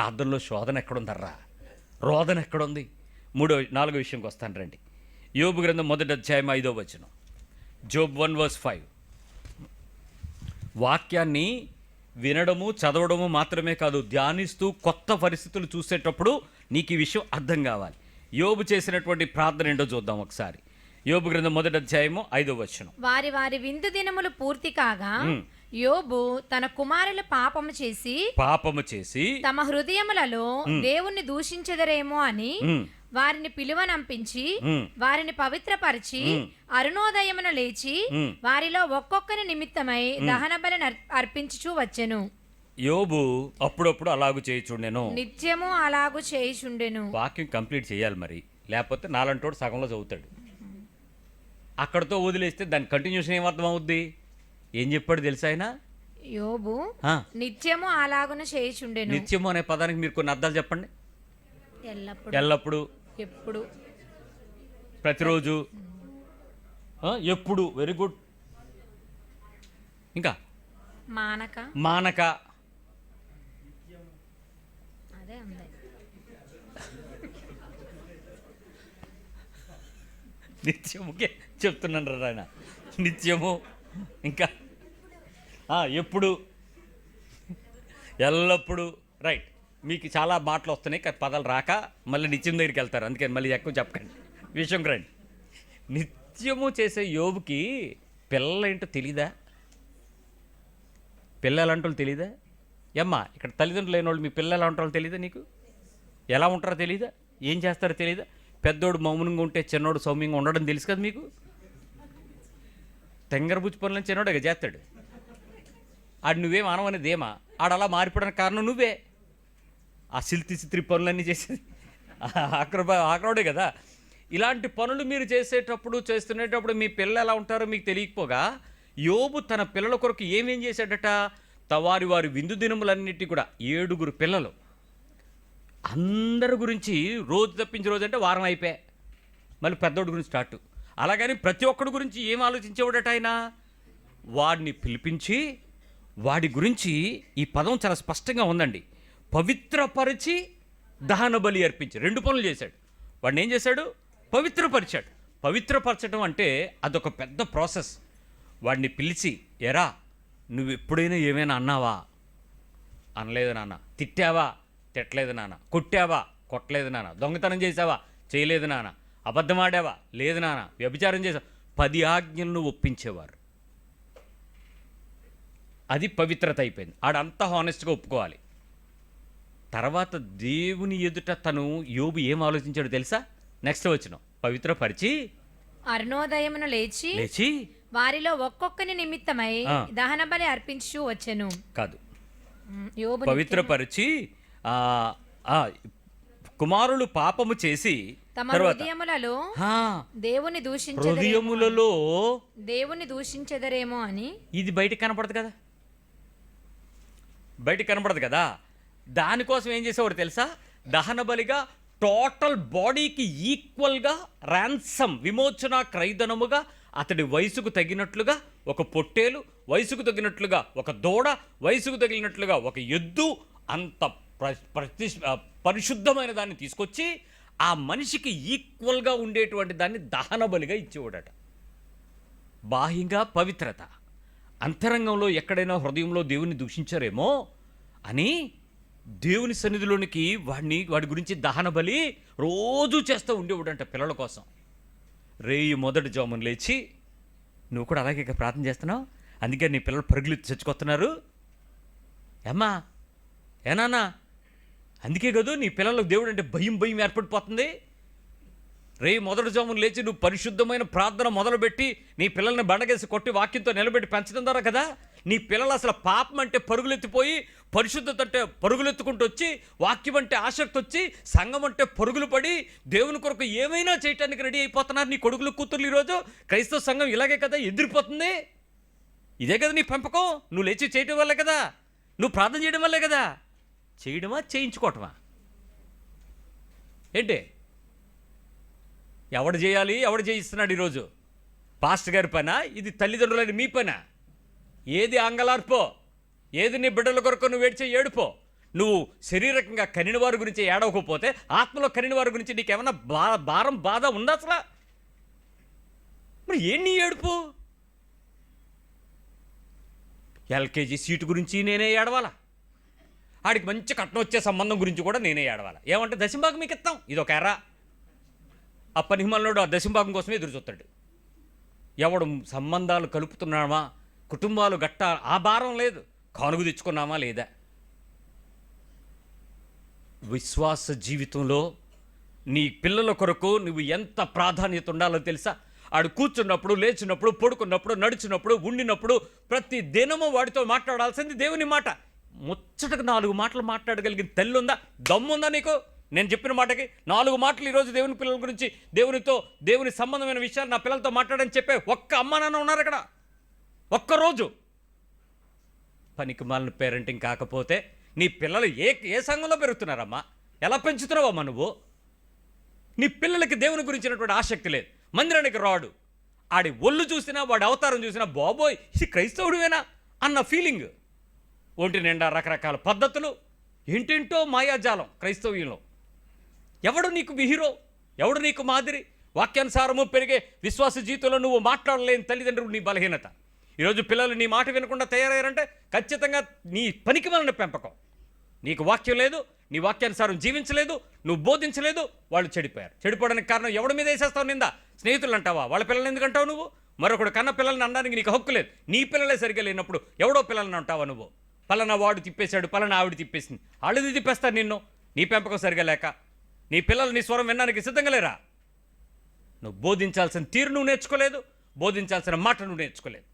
ప్రార్థనలో శోధన ఎక్కడుందర్రా, రోదన ఎక్కడుంది? నాలుగో విషయంకి వస్తాను రండి. యోబు గ్రంథం 1వ అధ్యాయం 5వ వచనం. జోబ్ 1:5. వాక్యాన్ని వినడము చదవడము మాత్రమే కాదు, ధ్యానిస్తూ కొత్త పరిస్థితులు చూసేటప్పుడు నీకు ఈ విషయం అర్థం కావాలి. యోబు చేసినటువంటి ప్రార్థన ఏంటో చూద్దాం ఒకసారి. యోబు గ్రంథం 1వ అధ్యాయము 5వ వచనం. వారి వారి విందు దినములు పూర్తి కాగా యోబు తన కుమారులు పాపము చేసి తమ హృదయములలో దేవుణ్ణి దూషించెదరేమో అని వారిని పిలువనంపించి వారిని పవిత్రపరిచి అరుణోదయమున లేచి వారిలో ఒక్కొక్కరి నిమిత్తమై దహన బలిని అర్పించుచూ వచ్చెను. యోబు అప్పుడప్పుడు అలాగు చేయుచుండెను, నిత్యము అలాగు చేయుచుండెను. వాక్యం కంప్లీట్ చేయాలి మరి, లేకపోతే నాలంటోడు సగంలో చదువుతాడు. అక్కడతో వదిలేస్తే దాని కంటిన్యూషన్ ఏమర్థం అవుద్ది? ఏం చెప్పాడు తెలుసా ఆయన? యోబు నిత్యము అలాగున చేయుచుండెను. నిత్యము అనే పదానికి మీరు కొన్ని అర్థాలు చెప్పండి. ఎల్లప్పుడు, ఎప్పుడు, ప్రతిరోజు, ఎప్పుడు. Very good. ఇంకా మానక. అదే ఉంది. నిత్యముకే చెప్తున్నాను రా ఆయన. నిత్యము, ఇంకా ఎప్పుడు, ఎల్లప్పుడు. రైట్. మీకు చాలా మాటలు వస్తున్నాయి కానీ పదాలు రాక మళ్ళీ నిత్యం దగ్గరికి వెళ్తారు, అందుకని మళ్ళీ ఎక్కువ చెప్పకండి. విషయం రండి. నిత్యము చేసే యోబుకి పిల్లలేంటో తెలీదా? పిల్లలంటూ తెలీదా? ఏమ్మా ఇక్కడ తల్లిదండ్రులు లేని వాళ్ళు మీ పిల్లలు ఎలా ఉంటారో తెలీదా? నీకు ఎలా ఉంటారో తెలీదా? ఏం చేస్తారో తెలీదా? పెద్దోడు మౌనంగా ఉంటే చిన్నోడు సౌమ్యంగా ఉండడం తెలుసు కదా మీకు. తెంగరబుచ్చి పనులని చిన్నోడుగా చేస్తాడు. ఆడు నువ్వేం అనవనేదేమా, ఆడు అలా మారిపోవడానికి కారణం నువ్వే. ఆ సిత్రి పనులన్నీ చేసేది ఆక్రోడే కదా. ఇలాంటి పనులు మీరు చేస్తునేటప్పుడు మీ పిల్లలు ఎలా ఉంటారో మీకు తెలియకపోగా యోబు తన పిల్లల కొరకు ఏమేం చేశాడట? వారి విందు దినములన్నిటి కూడా 7 పిల్లలు, అందరి గురించి రోజు తప్పించి రోజు అంటే వారం అయిపోయా, మళ్ళీ పెద్దోడి గురించి స్టార్ట్. అలాగని ప్రతి ఒక్కడి గురించి ఏం ఆలోచించేవాడట ఆయన? వాడిని పిలిపించి వాడి గురించి ఈ పదం చాలా స్పష్టంగా ఉందండి. పవిత్రపరిచి దహన బలి అర్పించి 2 పనులు చేశాడు. వాడిని ఏం చేశాడు? పవిత్రపరిచాడు. పవిత్రపరచడం అంటే అదొక పెద్ద ప్రాసెస్. వాడిని పిలిచి, ఎరా నువ్వు ఎప్పుడైనా ఏమైనా అన్నావా? అనలేదు నాన్న. తిట్టావా? తిట్టలేదు నాన్న. కొట్టావా? కొట్టలేదు నాన్న. దొంగతనం చేసావా? చేయలేదు నాన్న. అబద్ధం ఆడావా? లేదు నాన్న. వ్యభిచారం చేసావా? 10 ఆజ్ఞలను ఒప్పించేవారు. అది పవిత్రత అయిపోయింది. ఆడంతా హానెస్ట్గా ఒప్పుకోవాలి. తర్వాత దేవుని ఎదుట తను యోబు ఏం ఆలోచించాడు తెలుసా? నెక్స్ట్ వచనం. పవిత్రపరిచి అరుణోదయమున లేచి వారిలో ఒక్కొక్కని నిమిత్తమై దహన బలి అర్పించు వచ్చెను. కాదు, పవిత్రపరిచి కుమారులు పాపము చేసి తమ హృదయములలో దేవుని దూషించెదరేమో అని. ఇది బయటికి కనపడదు కదా. దానికోసం ఏం చేసేవాడు తెలుసా? దహన బలిగా టోటల్ బాడీకి ఈక్వల్గా ర్యాన్సమ్, విమోచన క్రయధనముగా అతడి వయసుకు తగినట్లుగా ఒక పొట్టేలు, వయసుకు తగినట్లుగా ఒక దూడ, వయసుకు తగినట్లుగా ఒక ఎద్దు, అంత పరిశుద్ధమైన దాన్ని తీసుకొచ్చి ఆ మనిషికి ఈక్వల్గా ఉండేటువంటి దాన్ని దహన బలిగా ఇచ్చేవాడట. బాహ్యంగా పవిత్రత, అంతరంగంలో ఎక్కడైనా హృదయంలో దేవుని దూషించారేమో అని దేవుని సన్నిధిలోనికి వాడి గురించి దహన బలి రోజు చేస్తూ ఉండేవాడంట పిల్లల కోసం. రేయి మొదటి జామున లేచి, నువ్వు కూడా అలాగే ప్రార్థన చేస్తున్నావు, అందుకే నీ పిల్లలు పరుగులు చచ్చుకొస్తున్నారు ఏమ్మా, ఏనాన్నా, అందుకే కదా నీ పిల్లలకు దేవుడు అంటే భయం ఏర్పడిపోతుంది. రేయి మొదటి జామున లేచి నువ్వు పరిశుద్ధమైన ప్రార్థన మొదలుపెట్టి నీ పిల్లల్ని బండగేసి కొట్టి వాక్యంతో నిలబెట్టి పెంచడం ద్వారా కదా నీ పిల్లలు అసలు పాపం అంటే పరుగులెత్తిపోయి, పరిశుద్ధత అంటే పరుగులెత్తుకుంటూ వచ్చి, వాక్యం అంటే ఆసక్తి వచ్చి, సంఘం అంటే పరుగులు పడి దేవుని కొరకు ఏమైనా చేయటానికి రెడీ అయిపోతున్నారు నీ కొడుకులు కూతుర్లు. ఈరోజు క్రైస్తవ సంఘం ఇలాగే కదా ఎదిరిపోతుంది. ఇదే కదా నీ పెంపకం. నువ్వు లేచి చేయటం వల్లే కదా, నువ్వు ప్రార్థన చేయడం వల్లే కదా. చేయడమా చేయించుకోవటమా ఏంటి? ఎవడు చేయాలి, ఎవడు చేయిస్తున్నాడు ఈరోజు? పాస్టర్ గారి పనా? ఇది తల్లిదండ్రులని మీ పనా? ఏది అంగలార్పో, ఏది నీ బిడ్డల కొరకు నువ్వు ఏడ్చే ఏడుపో, నువ్వు శరీరకంగా కనిన వారి గురించి ఏడవకపోతే ఆత్మలో కనిన వారి గురించి నీకేమన్నా భారం బాధ ఉందా అసలు? మరి ఏం నీ ఏడుపు? ఎల్కేజీ సీటు గురించి నేనే ఏడవాలా? ఆడికి మంచి కట్నం వచ్చే సంబంధం గురించి కూడా నేనే ఏడవాలా? ఏమంటే దశంభాగం మీకు ఇస్తాం, ఇది ఒక ఎర్ర. ఆ పనిహిమల్లోడు ఆ దశంభాగం కోసమే ఎదురు చూస్తాడు. ఎవడు సంబంధాలు కలుపుతున్నామా, కుటుంబాలు గట్ట ఆ భారం లేదు, కానుగు తెచ్చుకున్నామా లేదా? విశ్వాస జీవితంలో నీ పిల్లల కొరకు నువ్వు ఎంత ప్రాధాన్యత ఉండాలో తెలుసా? ఆడు కూర్చున్నప్పుడు, లేచినప్పుడు, పడుకున్నప్పుడు, నడిచినప్పుడు, ఉండినప్పుడు ప్రతి దినము వాడితో మాట్లాడాల్సింది దేవుని మాట. ముచ్చటకు 4 మాటలు మాట్లాడగలిగిన తల్లి ఉందా? దమ్ముందా నీకు? నేను చెప్పిన మాటకి 4 మాటలు ఈరోజు దేవుని పిల్లల గురించి, దేవునితో, దేవుని సంబంధమైన విషయాలు నా పిల్లలతో మాట్లాడని చెప్పే ఒక్క అమ్మ నాన్న ఉన్నారు అక్కడ? ఒక్కరోజు పనికి మాలిన పేరెంటింగ్ కాకపోతే నీ పిల్లలు ఏ సంఘంలో పెరుగుతున్నారమ్మా? ఎలా పెంచుతున్నావమ్మా నువ్వు? నీ పిల్లలకి దేవుని గురించినటువంటి ఆసక్తి లేదు, మందిరానికి రాడు, ఆడి ఒళ్ళు చూసినా వాడి అవతారం చూసినా బాబోయ్ ఇది క్రైస్తవుడివేనా అన్న ఫీలింగ్. ఒంటి నిండా రకరకాల పద్ధతులు, ఏంటేంటో మాయాజాలం క్రైస్తవ్యంలో. ఎవడు నీకు హీరో? ఎవడు నీకు మాదిరి? వాక్యానుసారము పెరిగే విశ్వాస జీవితంలో నువ్వు మాట్లాడలేని తల్లిదండ్రులు నీ బలహీనత. ఈరోజు పిల్లలు నీ మాట వినకుండా తయారయ్యారంటే ఖచ్చితంగా నీ పనికి వలన పెంపకం. నీకు వాక్యం లేదు, నీ వాక్యానుసారం జీవించలేదు, నువ్వు బోధించలేదు, వాళ్ళు చెడిపోయారు. చెడిపోవడానికి కారణం ఎవడి మీద వేసేస్తావు నిందా? స్నేహితులు అంటావా? వాళ్ళ పిల్లల్ని ఎందుకు అంటావు నువ్వు? మరొకడు కన్న పిల్లల్ని అనడానికి నీకు హక్కు లేదు. నీ పిల్లలే సరిగ్గా లేనప్పుడు ఎవడో పిల్లల్ని అంటావా నువ్వు? పలానా వాడు తిప్పేశాడు, పలానా ఆవిడ తిప్పేసింది, వాళ్ళది తిప్పేస్తారు నిన్ను. నీ పెంపకం సరిగా లేక నీ పిల్లలు నీ స్వరం వినడానికి సిద్ధంగా లేరా? నువ్వు బోధించాల్సిన తీరు నువ్వు నేర్చుకోలేదు, బోధించాల్సిన మాట నువ్వు నేర్చుకోలేదు.